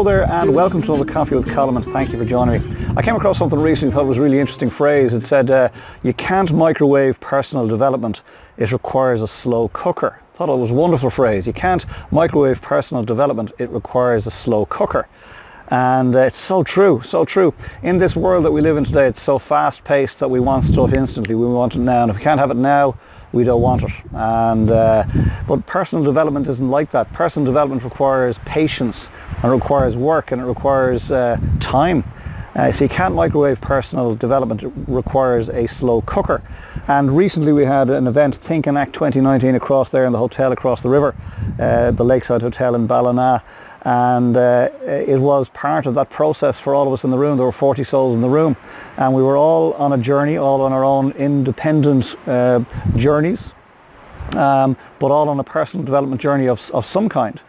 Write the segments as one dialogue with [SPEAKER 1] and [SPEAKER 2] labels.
[SPEAKER 1] Hello there and welcome to another Coffee with Colm, and thank you for joining me. I came across something recently, thought it was a really interesting phrase. It said, you can't microwave personal development, it requires a slow cooker. Thought it was a wonderful phrase. You can't microwave personal development, it requires a slow cooker. And it's so true, so true. In this world that we live in today, it's so fast paced that we want stuff instantly. We want it now, and if we can't have it now, we don't want it. And but personal development isn't like that. Personal development requires patience, and it requires work, and it requires time. So you can't microwave personal development, it requires a slow cooker. And recently we had an event, Think and Act 2019, across there in the hotel across the river, the Lakeside Hotel in Ballina. And it was part of that process for all of us in the room. There were 40 souls in the room, and we were all on a journey, all on our own independent journeys, but all on a personal development journey of some kind.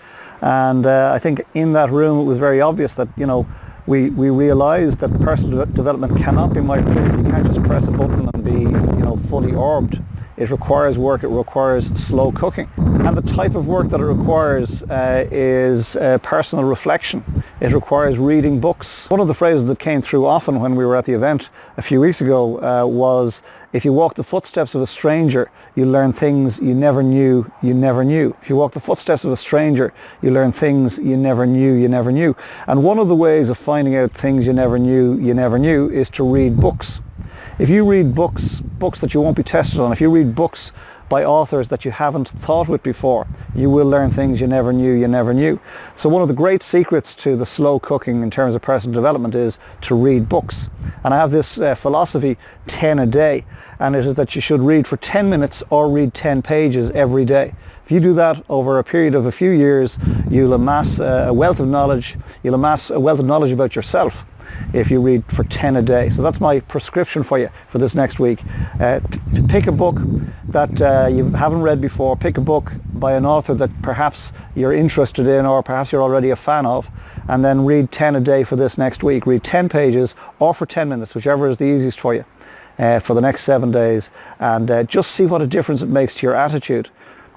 [SPEAKER 1] And I think in that room it was very obvious that, you know, we realised that personal development cannot be microwaved. You can't just press a button and be, you know, fully orbed. It requires work, it requires slow cooking. And the type of work that it requires is personal reflection. It requires reading books. One of the phrases that came through often when we were at the event a few weeks ago was, if you walk the footsteps of a stranger, you learn things you never knew you never knew. If you walk the footsteps of a stranger, you learn things you never knew you never knew. And one of the ways of finding out things you never knew is to read books. If you read books that you won't be tested on, if you read books by authors that you haven't thought with before, you will learn things you never knew. So one of the great secrets to the slow cooking in terms of personal development is to read books. And I have this philosophy, 10 a day, and it is that you should read for 10 minutes or read 10 pages every day. If you do that over a period of a few years, you'll amass a wealth of knowledge. You'll amass a wealth of knowledge about yourself if you read for 10 a day. So that's my prescription for you for this next week. Pick a book that you haven't read before. Pick a book by an author that perhaps you're interested in or perhaps you're already a fan of, and then read 10 a day for this next week. Read 10 pages or for 10 minutes, whichever is the easiest for you, for the next 7 days, and just see what a difference it makes to your attitude.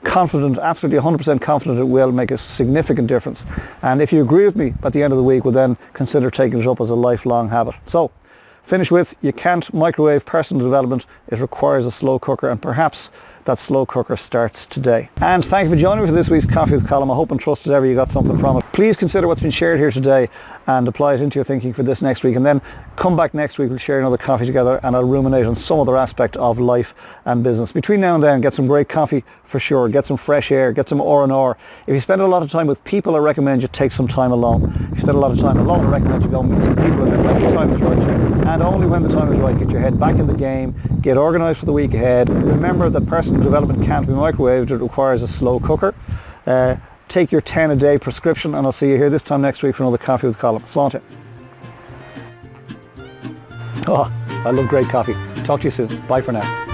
[SPEAKER 1] Confident, absolutely 100% confident it will make a significant difference. And if you agree with me at the end of the week, we'll then consider taking it up as a lifelong habit. So, finish with, you can't microwave personal development, it requires a slow cooker, and perhaps that slow cooker starts today. And thank you for joining me for this week's Coffee with Colm. I hope and trust as ever you got something from it. Please consider what's been shared here today and apply it into your thinking for this next week, and then come back next week, we'll share another coffee together and I'll ruminate on some other aspect of life and business. Between now and then, get some great coffee for sure, get some fresh air, get some R&R. If you spend a lot of time with people, I recommend you take some time alone. If you spend a lot of time alone, I recommend you go meet some people, and then when the time is right, and only when the time is right, get your head back in the game, get organised for the week ahead. Remember that personal development can't be microwaved, it requires a slow cooker. Take your 10 a day prescription, and I'll see you here this time next week for another Coffee with Colm. Slán. Oh, I love great coffee. Talk to you soon. Bye for now.